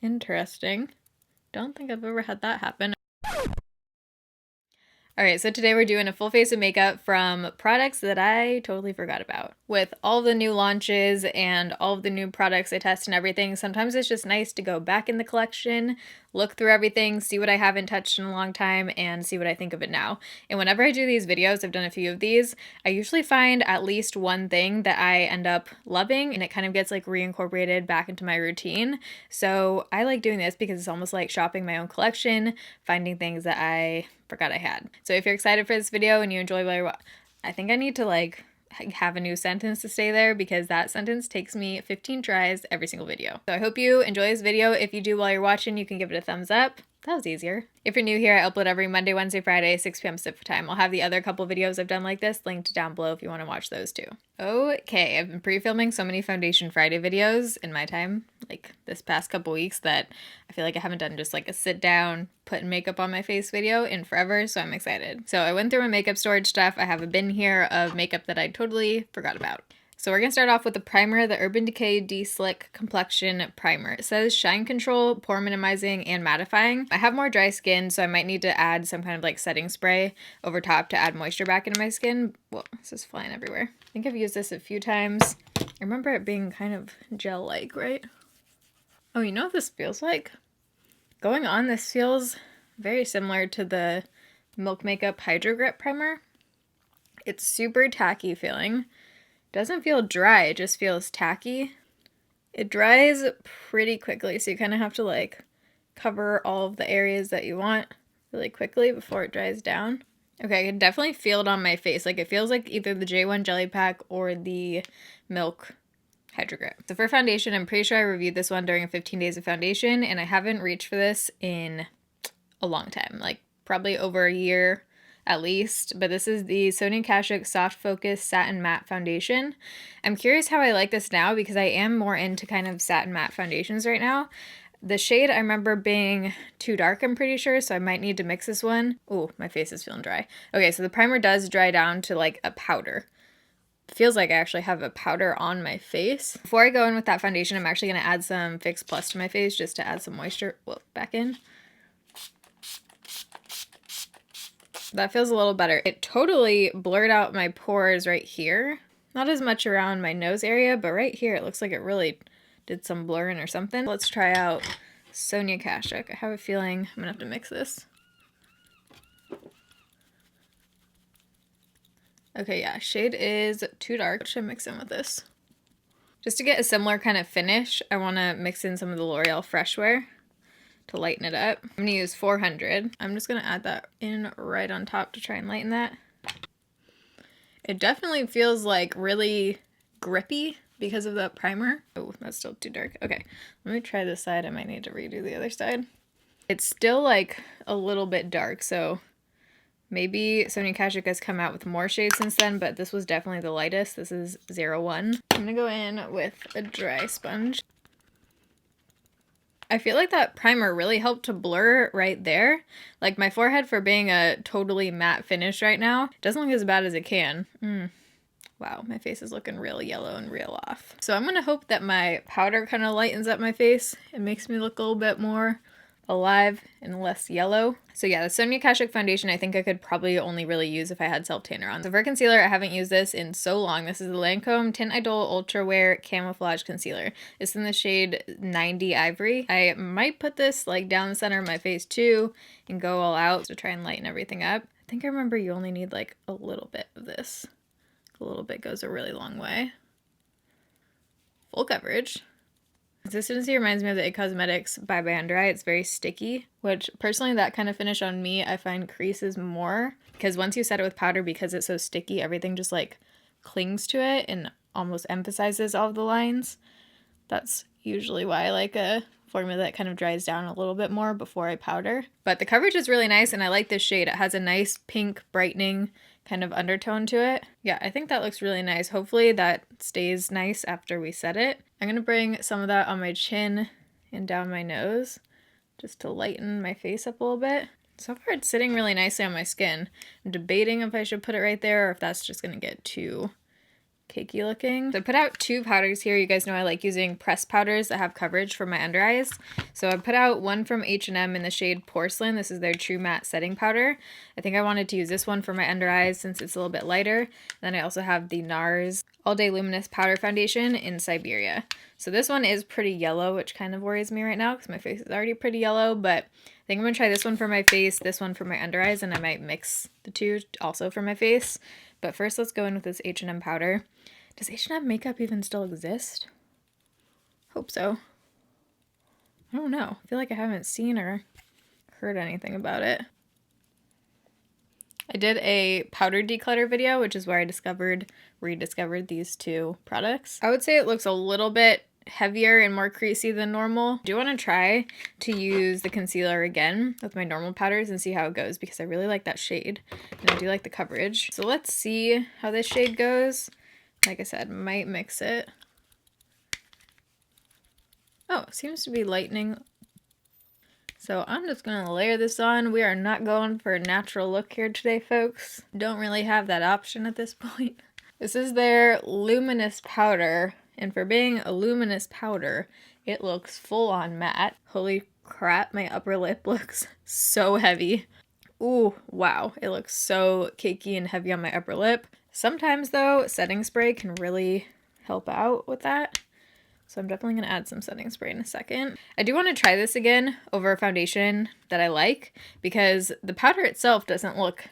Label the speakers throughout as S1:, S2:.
S1: Interesting. Don't think I've ever had that happen. Alright, so today we're doing a full face of makeup from products that I totally forgot about. With all the new launches and all of the new products I test and everything, sometimes it's just nice to go back in the collection, look through everything, see what I haven't touched in a long time, and see what I think of it now. And whenever I do these videos, I've done a few of these, I usually find at least one thing that I end up loving, and it kind of gets like reincorporated back into my routine. So I like doing this because it's almost like shopping my own collection, finding things that I forgot I had. So if you're excited for this video and you enjoy what I think I need to like have a new sentence to say there because that sentence takes me 15 tries every single video. So I hope you enjoy this video. If you do while you're watching, you can give it a thumbs up. That was easier. If you're new here, I upload every Monday, Wednesday, Friday, 6 p.m. Pacific time. I'll have the other couple videos I've done like this linked down below if you want to watch those too. Okay, I've been pre-filming so many Foundation Friday videos in my time, like this past couple weeks, that I feel like I haven't done just like a sit down, put makeup on my face video in forever, so I'm excited. So I went through my makeup storage stuff. I have a bin here of makeup that I totally forgot about. So we're going to start off with the primer, the Urban Decay De-Slick Complexion Primer. It says shine control, pore minimizing, and mattifying. I have more dry skin, so I might need to add some kind of like setting spray over top to add moisture back into my skin. Whoa, this is flying everywhere. I think I've used this a few times. I remember it being kind of gel-like, right? Oh, you know what this feels like? Going on, this feels very similar to the Milk Makeup Hydro Grip Primer. It's super tacky feeling. Doesn't feel dry, it just feels tacky. It dries pretty quickly, so you kind of have to like cover all of the areas that you want really quickly before it dries down. Okay, I can definitely feel it on my face. Like it feels like either the J1 Jelly Pack or the Milk Hydro Grip. So for foundation, I'm pretty sure I reviewed this one during 15 days of foundation, and I haven't reached for this in a long time, like probably over a year at least, but this is the Sonia Kashuk Soft Focus Satin Matte Foundation. I'm curious how I like this now because I am more into kind of satin matte foundations right now. The shade I remember being too dark, I'm pretty sure, so I might need to mix this one. Oh, my face is feeling dry. Okay, so the primer does dry down to like a powder. It feels like I actually have a powder on my face. Before I go in with that foundation, I'm actually going to add some Fix Plus to my face just to add some moisture back in. That feels a little better. It totally blurred out my pores right here. Not as much around my nose area, but right here it looks like it really did some blurring or something. Let's try out Sonia Kashuk. I have a feeling I'm gonna have to mix this. Okay, yeah, shade is too dark. What should I mix in with this? Just to get a similar kind of finish, I want to mix in some of the L'Oreal Fresh Wear to lighten it up. I'm gonna use 400. I'm just gonna add that in right on top to try and lighten that. It definitely feels like really grippy because of that primer. Oh, that's still too dark. Okay, let me try this side. I might need to redo the other side. It's still like a little bit dark, so maybe Sonia Kashuk has come out with more shades since then, but this was definitely the lightest. This is 01. I'm gonna go in with a dry sponge. I feel like that primer really helped to blur right there. Like my forehead, for being a totally matte finish right now, doesn't look as bad as it can. Wow, my face is looking real yellow and real off. So I'm gonna hope that my powder kind of lightens up my face. It makes me look a little bit more alive and less yellow. So yeah, the Sonia Kashuk foundation I think I could probably only really use if I had self-tanner on. So for concealer, I haven't used this in so long. This is the Lancome Tint Idol Ultra Wear Camouflage Concealer. It's in the shade 90 Ivory. I might put this like down the center of my face too and go all out to try and lighten everything up. I think I remember you only need like a little bit of this. A little bit goes a really long way. Full coverage. Consistency reminds me of the IT Cosmetics Bye Bye Under Eye. It's very sticky, which personally that kind of finish on me I find creases more because once you set it with powder, because it's so sticky, everything just like clings to it and almost emphasizes all of the lines. That's usually why I like a formula that kind of dries down a little bit more before I powder. But the coverage is really nice and I like this shade. It has a nice pink brightening kind of undertone to it. Yeah, I think that looks really nice. Hopefully that stays nice after we set it. I'm gonna bring some of that on my chin and down my nose just to lighten my face up a little bit. So far it's sitting really nicely on my skin. I'm debating if I should put it right there or if that's just gonna get too cakey looking. So I put out 2 powders here. You guys know I like using pressed powders that have coverage for my under eyes. So I put out one from H&M in the shade Porcelain. This is their True Matte Setting Powder. I think I wanted to use this one for my under eyes since it's a little bit lighter. Then I also have the NARS All Day Luminous Powder Foundation in Siberia. So this one is pretty yellow, which kind of worries me right now because my face is already pretty yellow, but I think I'm going to try this one for my face, this one for my under eyes, and I might mix the two also for my face. But first, let's go in with this H&M powder. Does H&M makeup even still exist? Hope so. I don't know. I feel like I haven't seen or heard anything about it. I did a powder declutter video, which is where I rediscovered these 2 products. I would say it looks a little bit heavier and more creasy than normal. I do want to try to use the concealer again with my normal powders and see how it goes because I really like that shade and I do like the coverage. So let's see how this shade goes. Like I said, might mix it. Oh, it seems to be lightening. So I'm just going to layer this on. We are not going for a natural look here today, folks. Don't really have that option at this point. This is their luminous powder. And for being a luminous powder, it looks full on matte. Holy crap, my upper lip looks so heavy. Ooh, wow, it looks so cakey and heavy on my upper lip. Sometimes though, setting spray can really help out with that. So I'm definitely going to add some setting spray in a second. I do want to try this again over a foundation that I like because the powder itself doesn't look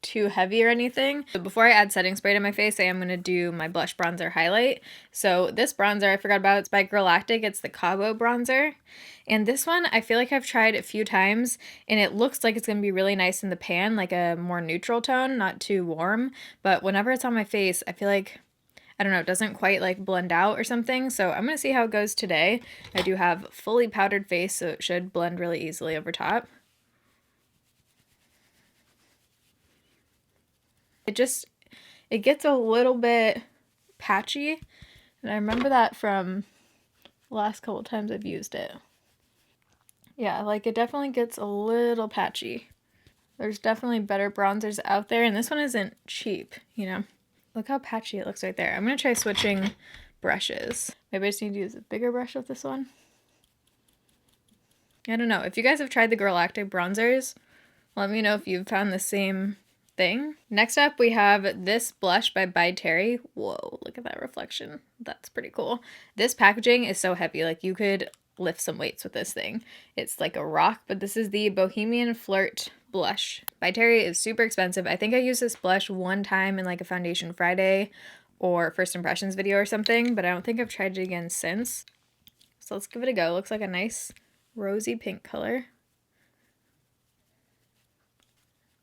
S1: too heavy or anything. So before I add setting spray to my face, I am going to do my blush bronzer highlight. So this bronzer I forgot about. It's by Galactic. It's the Cabo bronzer. And this one I feel like I've tried a few times and it looks like it's going to be really nice in the pan, like a more neutral tone, not too warm. But whenever it's on my face, I feel like, I don't know, it doesn't quite like blend out or something. So I'm going to see how it goes today. I do have fully powdered face, so it should blend really easily over top. It gets a little bit patchy, and I remember that from the last couple times I've used it. Yeah, like it definitely gets a little patchy. There's definitely better bronzers out there, and this one isn't cheap, you know. Look how patchy it looks right there. I'm going to try switching brushes. Maybe I just need to use a bigger brush with this one. I don't know. If you guys have tried the Galactic bronzers, let me know if you've found the same thing. Next up, we have this blush by Terry. Whoa, look at that reflection. That's pretty cool. This packaging is so heavy. Like you could lift some weights with this thing. It's like a rock, but this is the Bohemian Flirt blush by Terry. Is super expensive. I think I used this blush one time in like a Foundation Friday or First Impressions video or something, but I don't think I've tried it again since. So let's give it a go. It looks like a nice rosy pink color.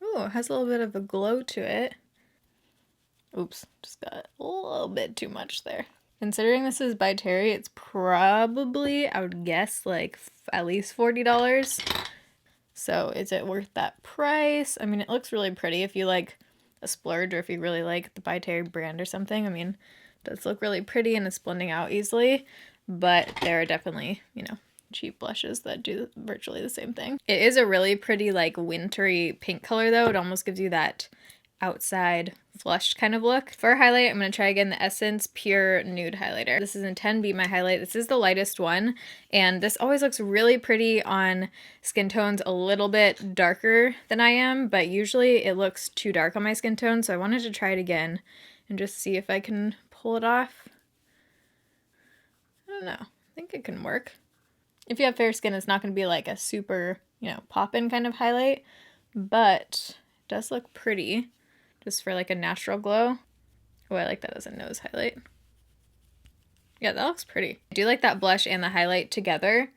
S1: Ooh, it has a little bit of a glow to it. Oops, just got a little bit too much there. Considering this is by Terry, it's probably, I would guess, like at least $40. So is it worth that price? I mean, it looks really pretty if you like a splurge or if you really like the by Terry brand or something. I mean, it does look really pretty and it's blending out easily, but there are definitely, you know, cheap blushes that do virtually the same thing. It is a really pretty like wintry pink color though. It almost gives you that outside flushed kind of look. For highlight, I'm going to try again the Essence Pure Nude Highlighter. This is in 10 Be My Highlight. This is the lightest one, and this always looks really pretty on skin tones a little bit darker than I am, but usually it looks too dark on my skin tone, so I wanted to try it again and just see if I can pull it off. I don't know. I think it can work. If you have fair skin, it's not going to be like a super, you know, pop-in kind of highlight, but it does look pretty just for like a natural glow. Oh, I like that as a nose highlight. Yeah, that looks pretty. I do like that blush and the highlight together.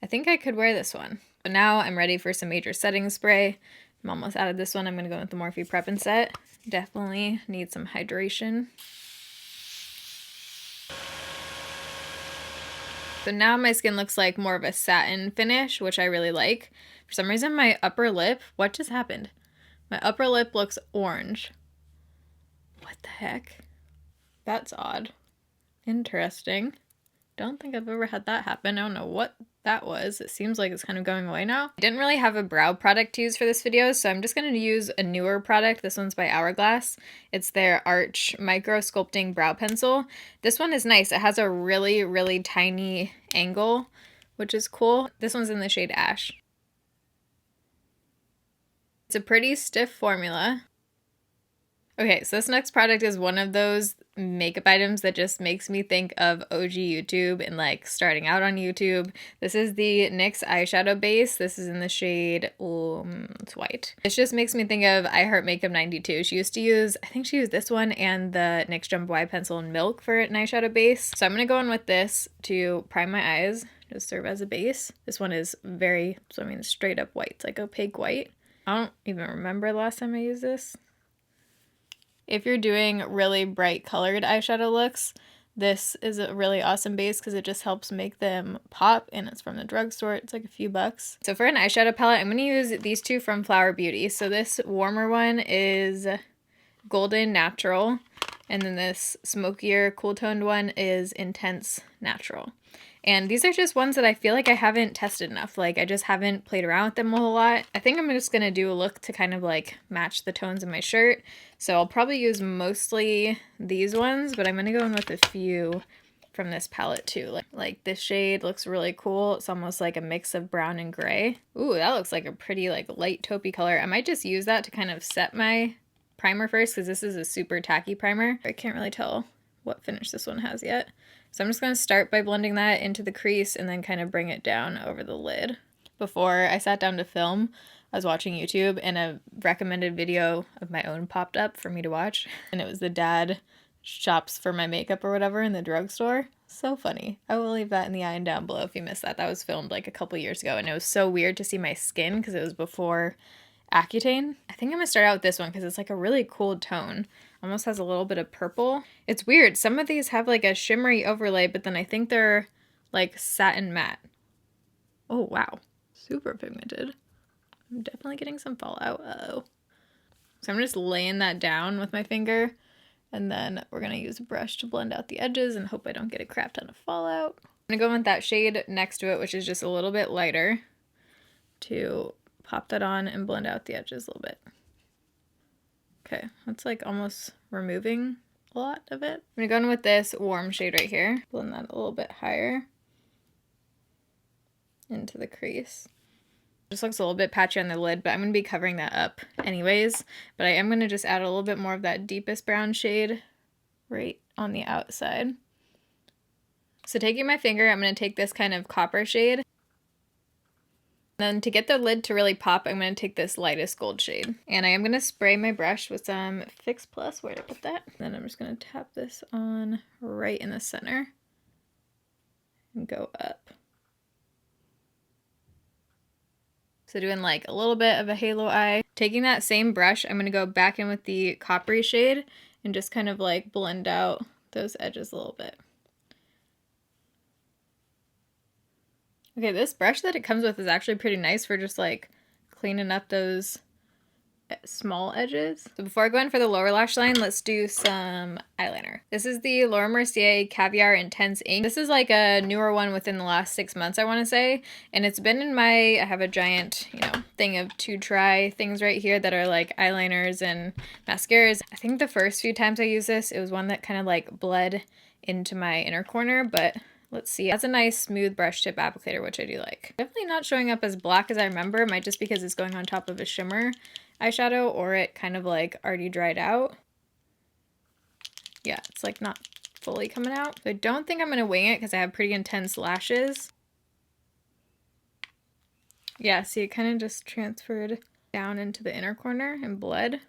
S1: I think I could wear this one. But now I'm ready for some major setting spray. I'm almost out of this one. I'm going to go with the Morphe Prep and Set. Definitely need some hydration. So now my skin looks like more of a satin finish, which I really like. For some reason, my upper lip, what just happened? My upper lip looks orange. What the heck? That's odd. Interesting. Don't think I've ever had that happen. I don't know what that was. It seems like it's kind of going away now. I didn't really have a brow product to use for this video, so I'm just going to use a newer product. This one's by Hourglass. It's their Arch Micro Sculpting Brow Pencil. This one is nice. It has a really, really tiny angle, which is cool. This one's in the shade Ash. It's a pretty stiff formula. Okay, so this next product is one of those makeup items that just makes me think of OG YouTube and like starting out on YouTube. This is the NYX eyeshadow base. This is in the shade, it's white. This just makes me think of I Heart Makeup 92. She used to use, I think she used this one and the NYX Jumbo Eye Pencil in Milk for an eyeshadow base. So I'm gonna go in with this to prime my eyes, just serve as a base. This one is very, so I mean straight up white. It's like opaque white. I don't even remember the last time I used this. If you're doing really bright colored eyeshadow looks, this is a really awesome base because it just helps make them pop, and it's from the drugstore. It's like a few bucks. So for an eyeshadow palette, I'm going to use these two from Flower Beauty. So this warmer one is Golden Natural, and then this smokier, cool toned one is Intense Natural. And these are just ones that I feel like I haven't tested enough. Like, I just haven't played around with them a whole lot. I think I'm just going to do a look to kind of like match the tones in my shirt. So I'll probably use mostly these ones, but I'm going to go in with a few from this palette too. Like this shade looks really cool. It's almost like a mix of brown and gray. Ooh, that looks like a pretty like light taupey color. I might just use that to kind of set my primer first because this is a super tacky primer. I can't really tell what finish this one has yet. So I'm just going to start by blending that into the crease and then kind of bring it down over the lid. Before I sat down to film, I was watching YouTube and a recommended video of my own popped up for me to watch. And it was the dad shops for my makeup or whatever in the drugstore. So funny. I will leave that in the eye and down below if you missed that. That was filmed like a couple years ago and it was so weird to see my skin because it was before Accutane. I think I'm going to start out with this one because it's like a really cool tone. Almost has a little bit of purple. It's weird. Some of these have like a shimmery overlay, but then I think they're like satin matte. Oh, wow. Super pigmented. I'm definitely getting some fallout. Uh-oh. So I'm just laying that down with my finger, and then we're going to use a brush to blend out the edges and hope I don't get a crap ton of fallout. I'm going to go in with that shade next to it, which is just a little bit lighter, to pop that on and blend out the edges a little bit. Okay, that's like almost removing a lot of it. I'm gonna go in with this warm shade right here. Blend that a little bit higher into the crease. Just looks a little bit patchy on the lid, but I'm gonna be covering that up anyways. But I am gonna just add a little bit more of that deepest brown shade right on the outside. So taking my finger, I'm gonna take this kind of copper shade. Then to get the lid to really pop, I'm going to take this lightest gold shade. And I am going to spray my brush with some Fix Plus. Where did I put that? Then I'm just going to tap this on right in the center and go up. So doing like a little bit of a halo eye. Taking that same brush, I'm going to go back in with the coppery shade and just kind of like blend out those edges a little bit. Okay, this brush that it comes with is actually pretty nice for just like cleaning up those small edges. So before I go in for the lower lash line, let's do some eyeliner. This is the Laura Mercier Caviar Intense Ink. This is like a newer one within the last 6 months, I want to say. And it's been in my, I have a giant, thing of to try things right here that are like eyeliners and mascaras. I think the first few times I used this, it was one that kind of like bled into my inner corner, but let's see. It has a nice smooth brush tip applicator, which I do like. Definitely not showing up as black as I remember. It might just because it's going on top of a shimmer eyeshadow, or it kind of like already dried out. Yeah, it's like not fully coming out. So I don't think I'm going to wing it because I have pretty intense lashes. Yeah, see, it kind of just transferred down into the inner corner and bled.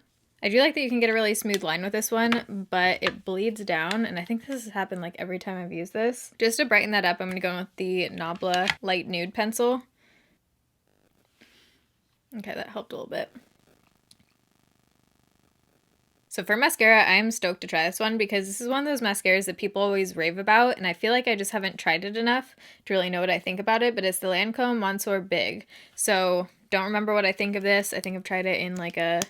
S1: I do like that you can get a really smooth line with this one, but it bleeds down, and I think this has happened like every time I've used this. Just to brighten that up, I'm going to go in with the Nabla Light Nude Pencil. Okay, that helped a little bit. So for mascara, I am stoked to try this one because this is one of those mascaras that people always rave about, and I feel like I just haven't tried it enough to really know what I think about it, but it's the Lancome Monsieur Big. So don't remember what I think of this. I think I've tried it in like a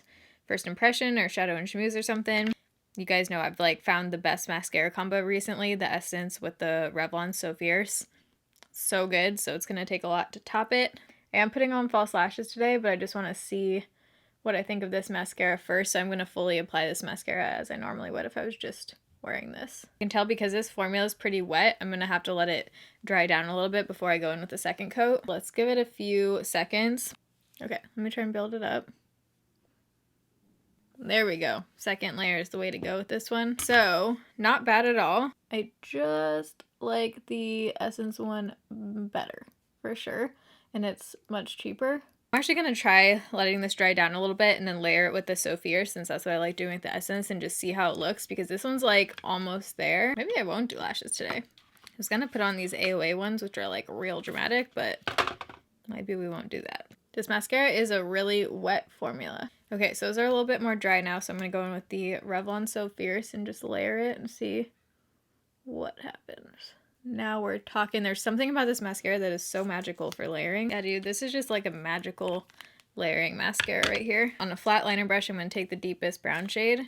S1: first impression or shadow and schmooze or something. You guys know I've like found the best mascara combo recently, the Essence with the Revlon So Fierce. So good, so it's gonna take a lot to top it. I am putting on false lashes today, but I just want to see what I think of this mascara first, so I'm gonna fully apply this mascara as I normally would if I was just wearing this. You can tell because this formula is pretty wet, I'm gonna have to let it dry down a little bit before I go in with the second coat. Let's give it a few seconds. Okay, let me try and build it up. There we go. Second layer is the way to go with this one. So, not bad at all. I just like the Essence one better, for sure. And it's much cheaper. I'm actually going to try letting this dry down a little bit and then layer it with the So Fierce, since that's what I like doing with the Essence, and just see how it looks, because this one's like almost there. Maybe I won't do lashes today. I was going to put on these AOA ones, which are like real dramatic, but maybe we won't do that. This mascara is a really wet formula. Okay, so those are a little bit more dry now, so I'm going to go in with the Revlon So Fierce and just layer it and see what happens. Now we're talking. There's something about this mascara that is so magical for layering. Yeah, dude, this is just like a magical layering mascara right here. On a flat liner brush, I'm going to take the deepest brown shade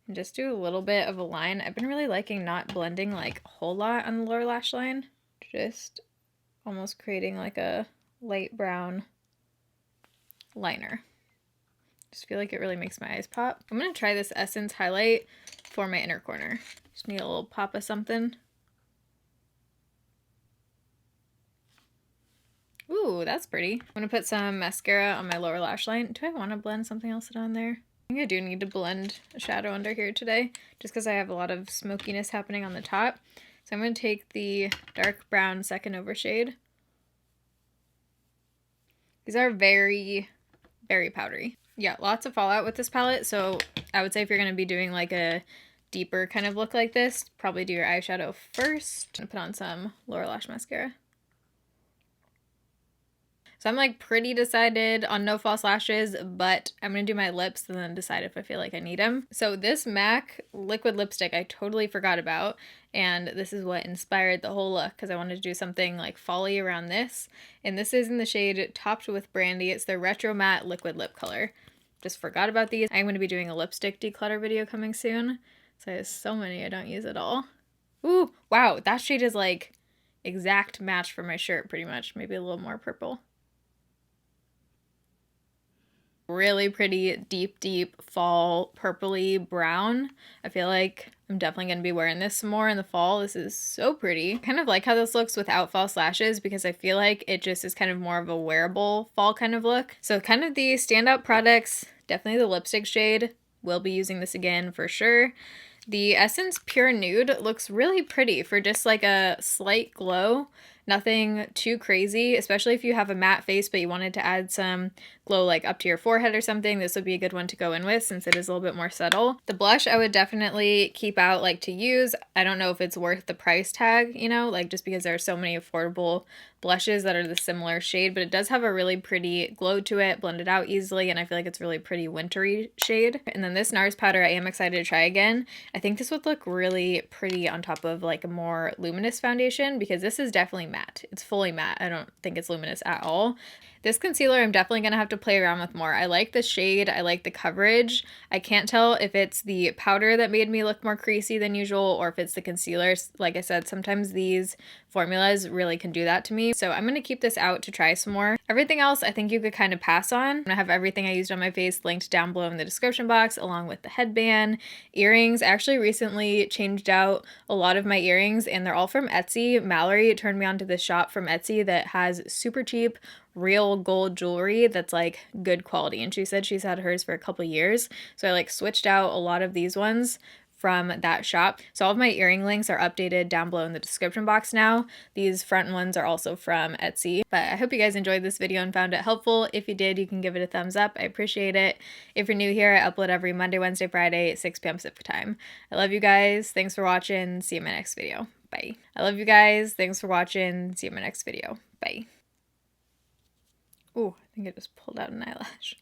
S1: and just do a little bit of a line. I've been really liking not blending like a whole lot on the lower lash line. Just almost creating like a light brown liner. Just feel like it really makes my eyes pop. I'm going to try this Essence highlight for my inner corner. Just need a little pop of something. Ooh, that's pretty. I'm going to put some mascara on my lower lash line. Do I want to blend something else on there? I think I do need to blend a shadow under here today, just because I have a lot of smokiness happening on the top. So I'm going to take the dark brown second over shade. These are very, very powdery. Yeah, lots of fallout with this palette, so I would say if you're going to be doing like a deeper kind of look like this, probably do your eyeshadow first. I'm going to put on some lower lash mascara. So I'm like pretty decided on no false lashes, but I'm going to do my lips and then decide if I feel like I need them. So this MAC liquid lipstick I totally forgot about, and this is what inspired the whole look, because I wanted to do something like folly around this. And this is in the shade Topped with Brandy. It's the Retro Matte Liquid Lip Color. Just forgot about these. I'm going to be doing a lipstick declutter video coming soon. So I have so many I don't use at all. Ooh, wow, that shade is like exact match for my shirt pretty much. Maybe a little more purple. Really pretty deep fall purpley brown. I feel like I'm definitely going to be wearing this some more in the fall. This is so pretty. I kind of like how this looks without false lashes, because I feel like it just is kind of more of a wearable fall kind of look. So kind of the standout products, definitely the lipstick shade. We'll be using this again for sure. The Essence Pure Nude looks really pretty for just like a slight glow. Nothing too crazy, especially if you have a matte face but you wanted to add some glow like up to your forehead or something. This would be a good one to go in with since it is a little bit more subtle. The blush I would definitely keep out, like to use. I don't know if it's worth the price tag, you know, like just because there are so many affordable blushes that are the similar shade, but it does have a really pretty glow to it, blended out easily, and I feel like it's really pretty wintry shade. And then this NARS powder I am excited to try again. I think this would look really pretty on top of like a more luminous foundation, because this is definitely matte. It's fully matte. I don't think it's luminous at all. This concealer I'm definitely going to have to play around with more. I like the shade. I like the coverage. I can't tell if it's the powder that made me look more creasy than usual or if it's the concealer. Like I said, sometimes these formulas really can do that to me. So I'm going to keep this out to try some more. Everything else I think you could kind of pass on. I have everything I used on my face linked down below in the description box, along with the headband, earrings. I actually recently changed out a lot of my earrings and they're all from Etsy. Mallory turned me on to this shop from Etsy that has super cheap real gold jewelry that's like good quality, and she said she's had hers for a couple years. So I like switched out a lot of these ones from that shop. So all of my earring links are updated down below in the description box now. These front ones are also from Etsy. But I hope you guys enjoyed this video and found it helpful. If you did, you can give it a thumbs up. I appreciate it. If you're new here, I upload every Monday, Wednesday, Friday at 6 p.m. Pacific time. I love you guys. Thanks for watching. See you in my next video. Bye. I love you guys. Thanks for watching. See you in my next video. Bye. Ooh, I think I just pulled out an eyelash.